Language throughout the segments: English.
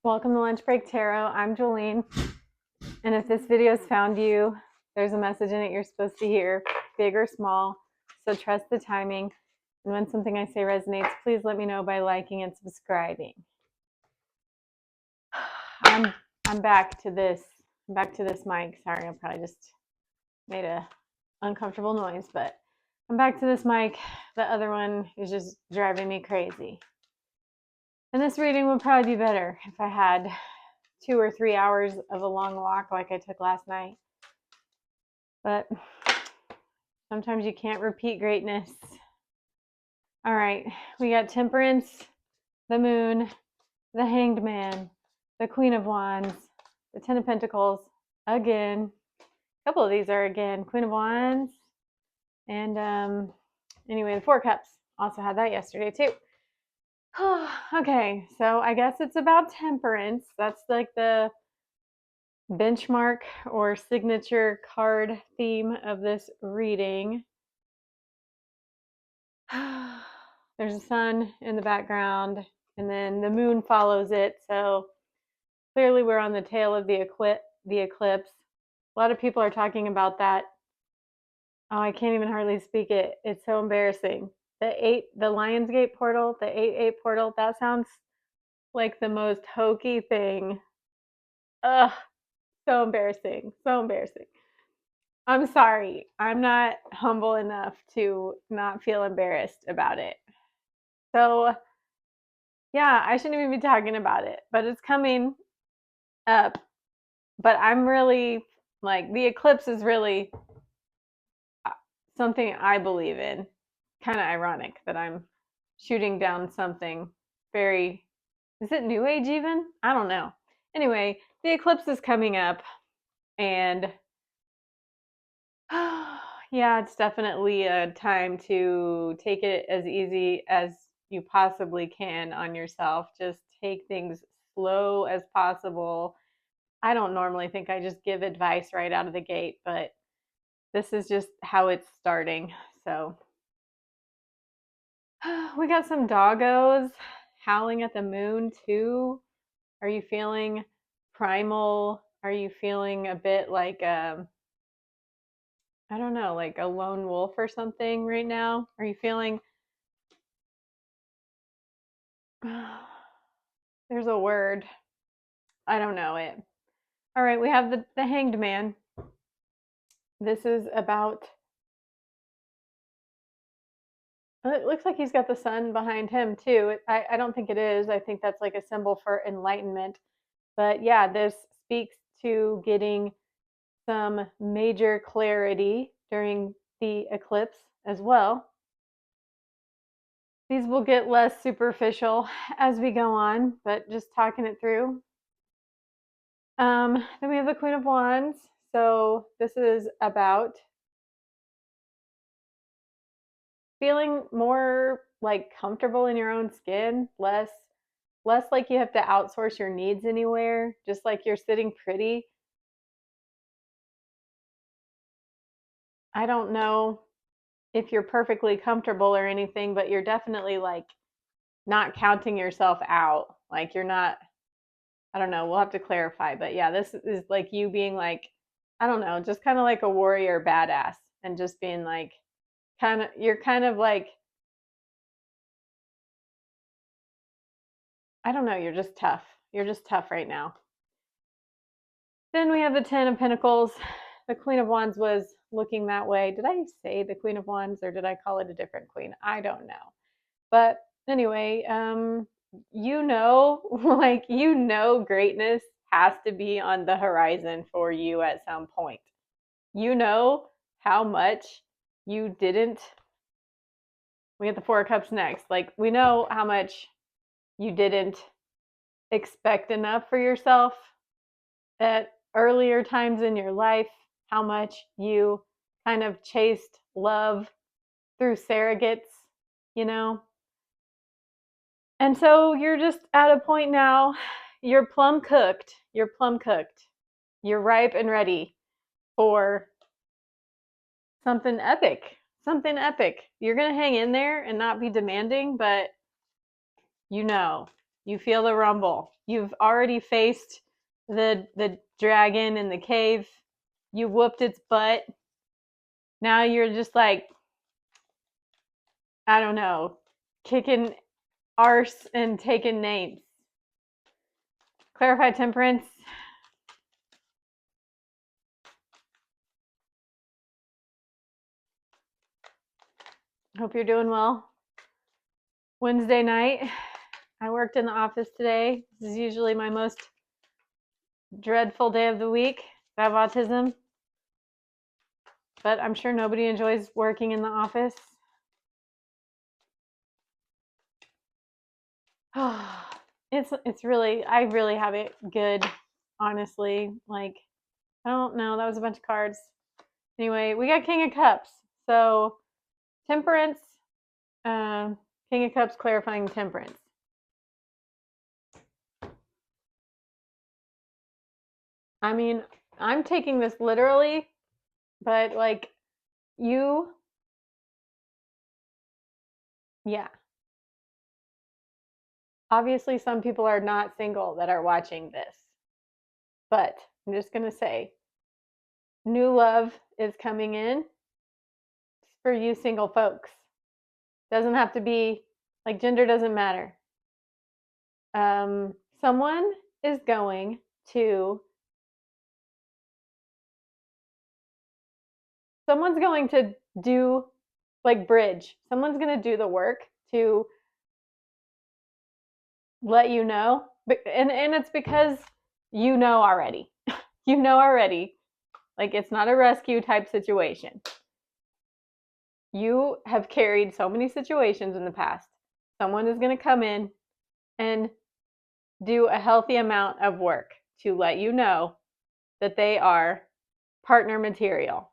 Welcome to Lunch Break Tarot. I'm Jolene, and if this video has found you, there's a message in it you're supposed to hear, big or small, so trust the timing. And when something I say resonates, please let me know by liking and subscribing. I'm back to this. I'm back to this mic. Sorry, I probably just made a uncomfortable noise, but I'm back to this mic. The other one is just driving me crazy. And this reading would probably be better if I had 2 or 3 hours of a long walk like I took last night. But sometimes you can't repeat greatness. All right, we got Temperance, the Moon, the Hanged Man, the Queen of Wands, the Ten of Pentacles, again. A couple of these are again, Queen of Wands, and anyway, the Four Cups. Also had that yesterday too. Okay, so I guess it's about temperance. That's like the benchmark or signature card theme of this reading. There's a sun in the background, and then the moon follows it. So clearly we're on the tail of the eclipse. A lot of people are talking about that. Oh, I can't even hardly speak it. It's so embarrassing. The Lionsgate portal, the 8-8 portal, that sounds like the most hokey thing. Ugh, so embarrassing. So embarrassing. I'm sorry. I'm not humble enough to not feel embarrassed about it. So, yeah, I shouldn't even be talking about it, but it's coming up. But I'm really like, the eclipse is really something I believe in. Kind of ironic that I'm shooting down something very, is it New Age even? I don't know. Anyway, the eclipse is coming up, and yeah, it's definitely a time to take it as easy as you possibly can on yourself. Just take things slow as possible. I don't normally think I just give advice right out of the gate, but this is just how it's starting. So we got some doggos howling at the moon too. Are you feeling primal? Are you feeling a bit like I don't know, like a lone wolf or something right now? Are you feeling there's a word. I don't know it. All right, we have the Hanged Man. This is about, it looks like he's got the sun behind him too. I don't think it is. I think that's like a symbol for enlightenment. But yeah, this speaks to getting some major clarity during the eclipse as well. These will get less superficial as we go on, but just talking it through. Then we have the Queen of Wands. So this is about feeling more like comfortable in your own skin, less like you have to outsource your needs anywhere, just like you're sitting pretty. I don't know if you're perfectly comfortable or anything, but you're definitely like not counting yourself out. Like you're not, I don't know, we'll have to clarify, but yeah, this is like you being like, I don't know, just kind of like a warrior badass, and just being like you're kind of like, I don't know, you're just tough. You're just tough right now. Then we have the Ten of Pentacles. The Queen of Wands was looking that way. Did I say the Queen of Wands, or did I call it a different queen? I don't know. But anyway, like, greatness has to be on the horizon for you at some point. You know how much you didn't. We get the Four of Cups next. Like, we know how much you didn't expect enough for yourself at earlier times in your life, how much you kind of chased love through surrogates, you know? And so you're just at a point now, you're plumb cooked. You're plumb cooked. You're ripe and ready for something epic. Something epic. You're going to hang in there and not be demanding, but you know, You feel the rumble. You've already faced the dragon in the cave. You whooped its butt. Now you're just like, I don't know, kicking arse and taking names. Clarify temperance. Hope you're doing well. Wednesday night, I worked in the office today. This is usually my most dreadful day of the week. I have autism, but I'm sure nobody enjoys working in the office. It's really, I really have it good, honestly. Like, I don't know, that was a bunch of cards. Anyway, we got King of Cups. So temperance, King of Cups clarifying temperance. I mean, I'm taking this literally, but like you, yeah. Obviously, some people are not single that are watching this, but I'm just going to say new love is coming in for you single folks. Doesn't have to be like gender doesn't matter. Someone is going to do like bridge. Someone's going to do the work to let you know. And it's because you know already. You know already. Like it's not a rescue type situation. You have carried so many situations in the past. Someone is going to come in and do a healthy amount of work to let you know that they are partner material.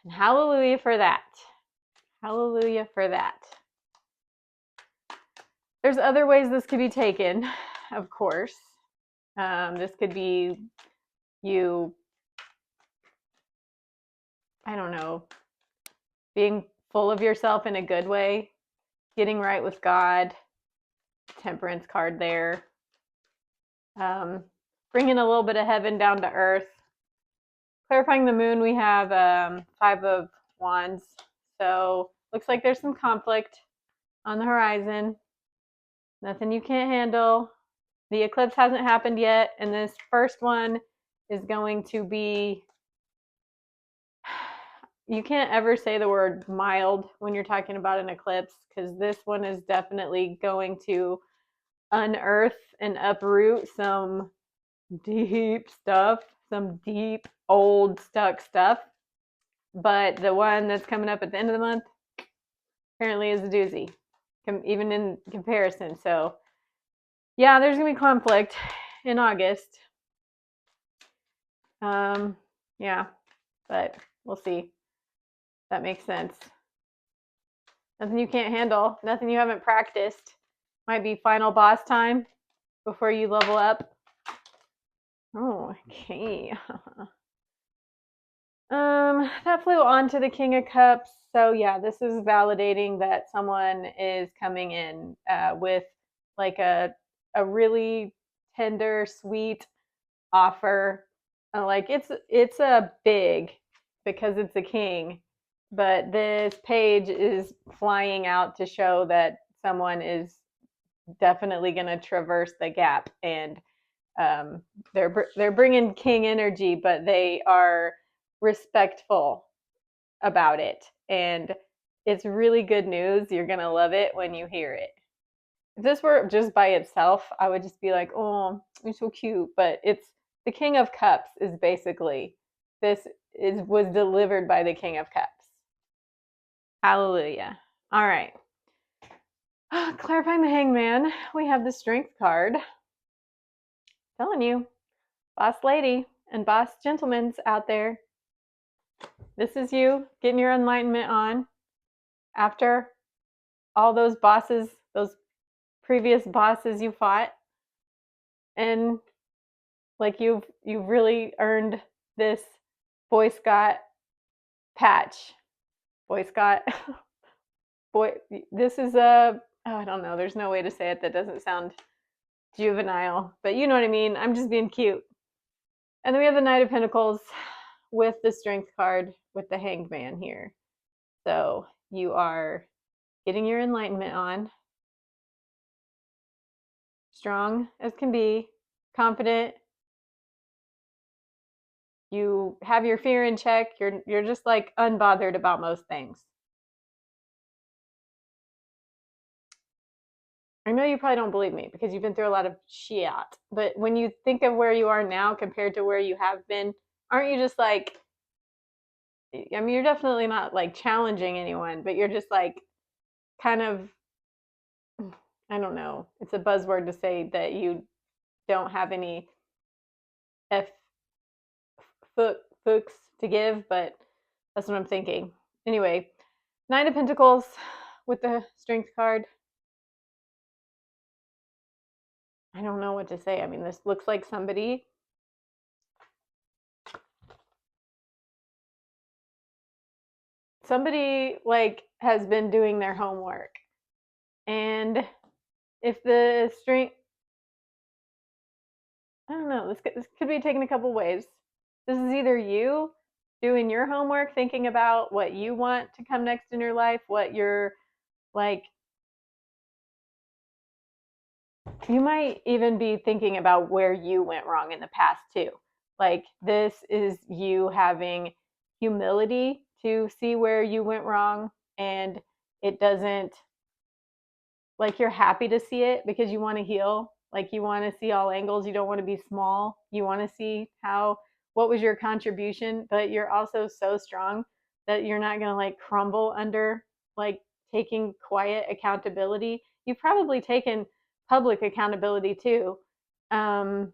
And hallelujah for that. Hallelujah for that. There's other ways this could be taken, of course. This could be you, I don't know, being full of yourself in a good way, getting right with God, temperance card there, bringing a little bit of heaven down to earth. Clarifying the moon, we have 5 of Wands. So looks like there's some conflict on the horizon. Nothing you can't handle. The eclipse hasn't happened yet, and this first one is going to be, you can't ever say the word mild when you're talking about an eclipse, because this one is definitely going to unearth and uproot some deep stuff, some deep old stuck stuff. But the one that's coming up at the end of the month apparently is a doozy, even in comparison. So yeah, there's gonna be conflict in August. Yeah, but we'll see. That makes sense. Nothing you can't handle, nothing you haven't practiced. Might be final boss time before you level up. Oh, okay. That flew on to the King of Cups. So yeah, this is validating that someone is coming in with like a really tender, sweet offer. Like it's a big because it's a king, but this page is flying out to show that someone is definitely going to traverse the gap, and they're bringing king energy, but they are respectful about it, and it's really good news. You're going to love it when you hear it. If this were just by itself, I would just be like, oh, it's so cute. But it's the King of Cups is basically, was delivered by the King of Cups. Hallelujah. All right. Clarifying the Hangman, we have the Strength card. Telling you, boss lady and boss gentlemen's out there. This is you getting your enlightenment on after all those bosses, those previous bosses you fought, and like you've really earned this Boy Scout patch. Boy Scout. Boy, this is a oh, I don't know. There's no way to say it that doesn't sound juvenile, but you know what I mean. I'm just being cute. And then we have the Knight of Pentacles with the Strength card with the Hanged Man here. So you are getting your enlightenment on, strong as can be, confident. You have your fear in check. You're just like unbothered about most things. I know you probably don't believe me because you've been through a lot of shit, but when you think of where you are now compared to where you have been, aren't you just like, I mean, you're definitely not like challenging anyone, but you're just like kind of, I don't know, it's a buzzword to say that you don't have any F fucks to give, but that's what I'm thinking. Anyway, Nine of Pentacles with the Strength card. I don't know what to say. I mean, this looks like somebody like has been doing their homework. And if the strength, I don't know, this could be taken a couple ways. This is either you doing your homework, thinking about what you want to come next in your life, what you're like, you might even be thinking about where you went wrong in the past too. Like, this is you having humility to see where you went wrong, and it doesn't, like, you're happy to see it because you want to heal. Like, you want to see all angles. You don't want to be small. You want to see what was your contribution, but you're also so strong that you're not going to like crumble under like taking quiet accountability. You've probably taken public accountability too. And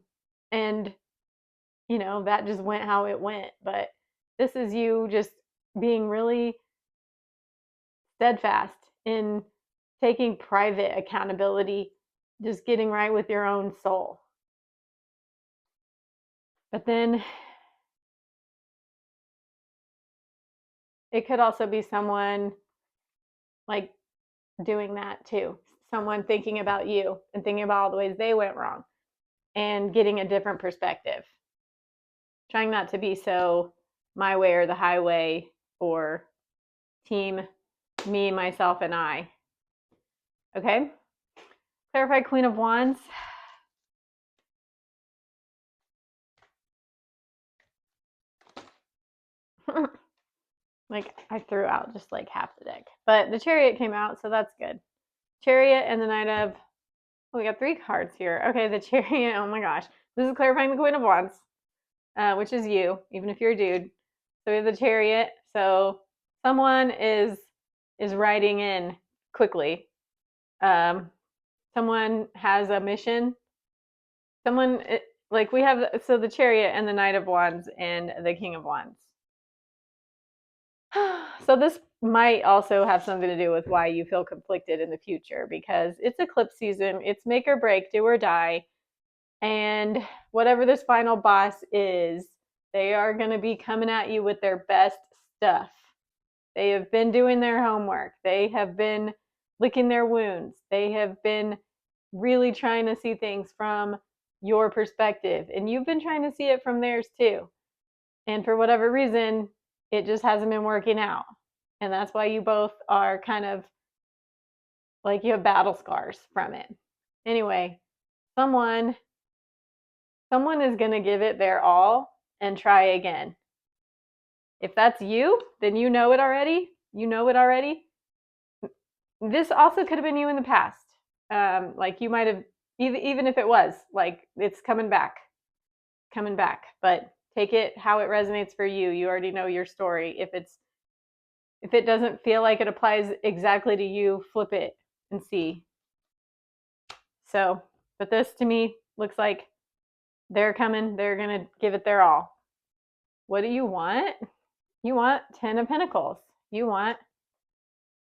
you know, that just went how it went. But this is you just being really steadfast in taking private accountability, just getting right with your own soul. But then it could also be someone like doing that too. Someone thinking about you and thinking about all the ways they went wrong and getting a different perspective. Trying not to be so my way or the highway or team me, myself, and I. Okay? Clarify Queen of Wands. Like, I threw out just like half the deck. But the Chariot came out, so that's good. Chariot and the Knight of, oh, we got 3 cards here. Okay, the Chariot, oh my gosh. This is clarifying the Queen of Wands, which is you, even if you're a dude. So we have the Chariot. So someone is riding in quickly. Someone has a mission. Someone, like we have, so the Chariot and the Knight of Wands and the King of Wands. So this might also have something to do with why you feel conflicted in the future, because it's eclipse season. It's make or break, do or die. And whatever this final boss is, they are going to be coming at you with their best stuff. They have been doing their homework. They have been licking their wounds. They have been really trying to see things from your perspective. And you've been trying to see it from theirs too. And for whatever reason, it just hasn't been working out. And that's why you both are kind of like, you have battle scars from it. Anyway, someone is going to give it their all and try again. If that's you, then you know it already. You know it already. This also could have been you in the past. Like, you might have, even if it was, like, it's coming back. But take it how it resonates for you. You already know your story. If it doesn't feel like it applies exactly to you, flip it and see. So, but this to me looks like they're coming. They're going to give it their all. What do you want? You want 10 of Pentacles. You want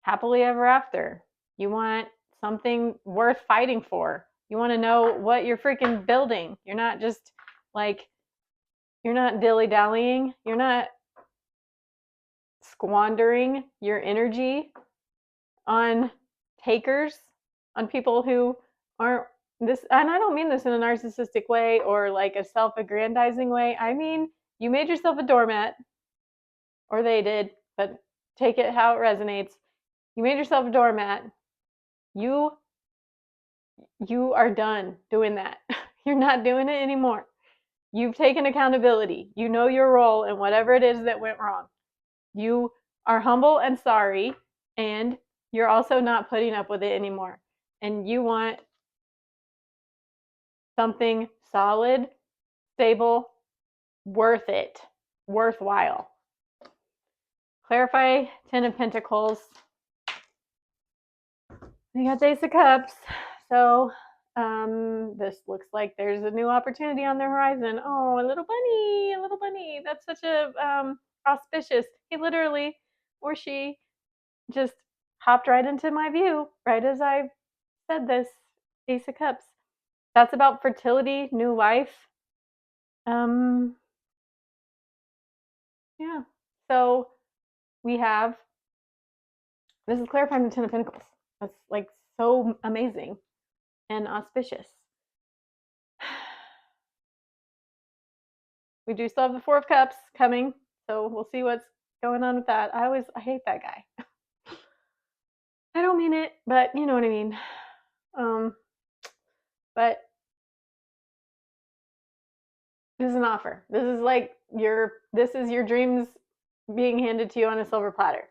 happily ever after. You want something worth fighting for. You want to know what you're freaking building. You're not just like, you're not dilly-dallying. You're not squandering your energy on takers. on people who aren't this, and I don't mean this in a narcissistic way or like a self-aggrandizing way. I mean, you made yourself a doormat, or they did, but take it how it resonates. You made yourself a doormat. You you are done doing that. You're not doing it anymore. You've taken accountability. You know your role in whatever it is that went wrong. You are humble and sorry, and you're also not putting up with it anymore. And you want something solid, stable, worth it, worthwhile. Clarify 10 of Pentacles. We got the Ace of Cups. So this looks like there's a new opportunity on the horizon. Oh, a little bunny, a little bunny. That's such a auspicious. He literally, or she, just hopped right into my view right as I said this. Ace of Cups. That's about fertility, new life. Yeah. So we have, this is clarifying the Ten of Pentacles. That's like so amazing and auspicious. We do still have the Four of Cups coming, so we'll see what's going on with that. I hate that guy. I don't mean it, but you know what I mean. But this is an offer. This is like this is your dreams being handed to you on a silver platter.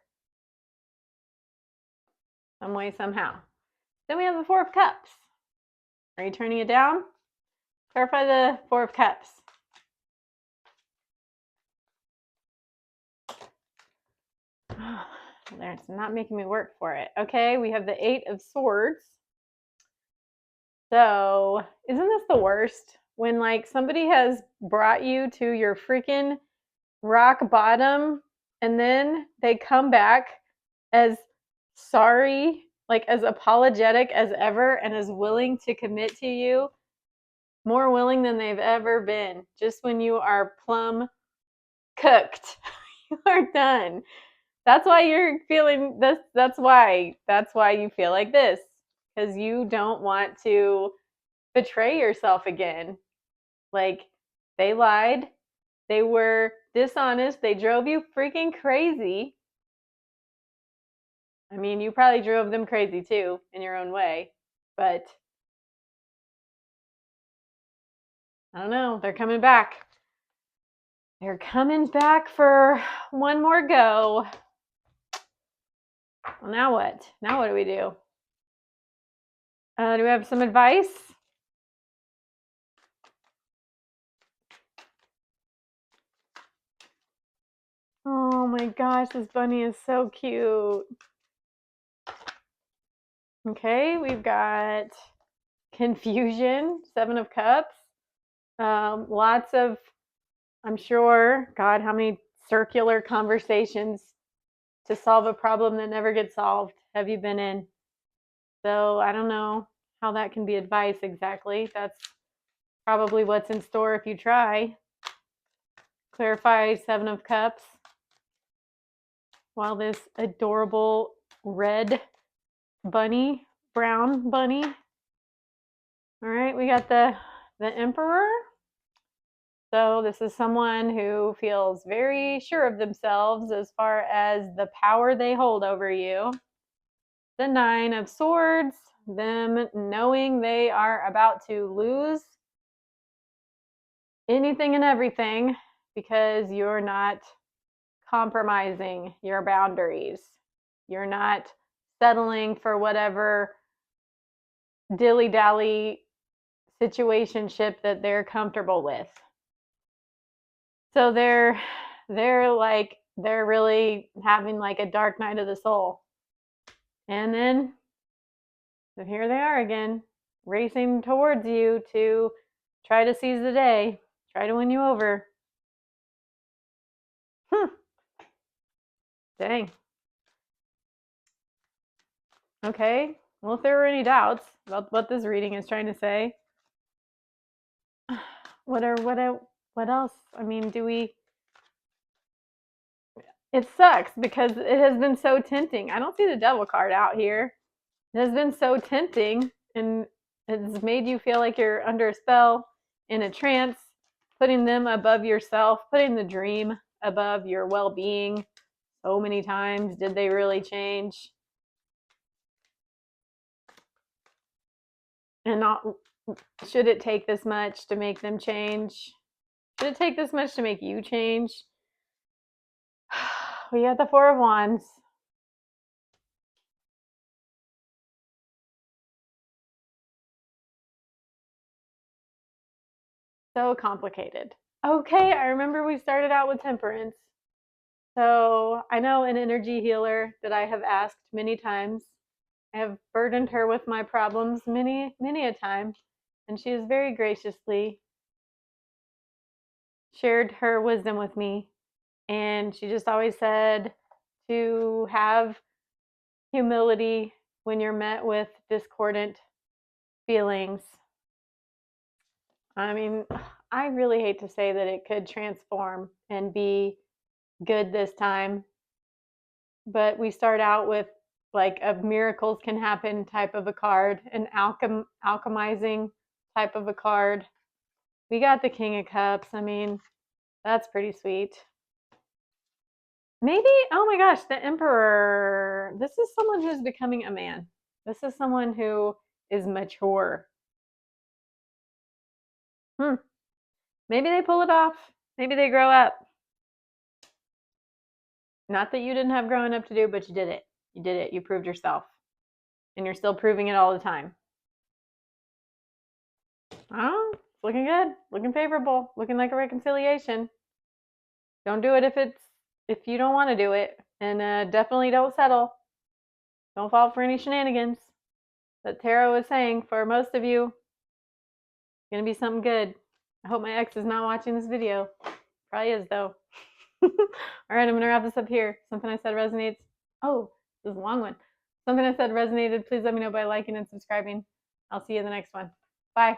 Some way, somehow. Then we have the Four of Cups. Are you turning it down? Clarify the Four of Cups. It's not making me work for it. Okay, we have the Eight of Swords. So, isn't this the worst? When like somebody has brought you to your freaking rock bottom and then they come back as sorry, like as apologetic as ever, and as willing to commit to you, more willing than they've ever been, just when you are plumb cooked. You are done. That's why you're feeling this. That's why you feel like this, because you don't want to betray yourself again. Like, they lied, they were dishonest, they drove you freaking crazy. I mean, you probably drove them crazy too in your own way, but I don't know, they're coming back. They're coming back for one more go. Well, now what? Now what do we do? Do we have some advice? Oh my gosh, this bunny is so cute. Okay, we've got confusion, Seven of Cups. Lots of, I'm sure, God, how many circular conversations to solve a problem that never gets solved have you been in? So I don't know how that can be advice exactly. That's probably what's in store if you try. Clarify Seven of Cups. While this adorable red bunny, brown bunny. All right, we got the Emperor. So this is someone who feels very sure of themselves as far as the power they hold over you. The Nine of Swords, them knowing they are about to lose anything and everything because you're not compromising your boundaries. You're not settling for whatever dilly-dally situationship that they're comfortable with. So they're really having like a dark night of the soul. And then here they are again, racing towards you to try to seize the day, try to win you over. Dang. Okay. Well, if there were any doubts about what this reading is trying to say, what else? I mean, it sucks because it has been so tempting. I don't see the devil card out here. It has been so tempting, and it's made you feel like you're under a spell, in a trance, putting them above yourself, putting the dream above your well-being so many times. Did they really change? And not, should it take this much to make them change? Should it take this much to make you change? We got the Four of Wands. So complicated. Okay, I remember we started out with Temperance. So I know an energy healer that I have asked many times. I have burdened her with my problems many, many a time, and she has very graciously shared her wisdom with me. And she just always said to have humility when you're met with discordant feelings. I mean, I really hate to say that it could transform and be good this time, but we start out with like a miracles can happen type of a card, an alchemizing type of a card. We got the King of Cups. I mean, that's pretty sweet. Maybe, oh my gosh, the Emperor. This is someone who's becoming a man. This is someone who is mature. Maybe they pull it off. Maybe they grow up. Not that you didn't have growing up to do, but you did it. You did it. You proved yourself. And you're still proving it all the time. Oh, it's looking good. Looking favorable. Looking like a reconciliation. Don't do it if you don't want to do it. And definitely don't settle. Don't fall for any shenanigans. But tarot is saying for most of you, it's going to be something good. I hope my ex is not watching this video. Probably is, though. All right, I'm going to wrap this up here. Something I said resonates. Oh, this is a long one. Something I said resonated. Please let me know by liking and subscribing. I'll see you in the next one. Bye.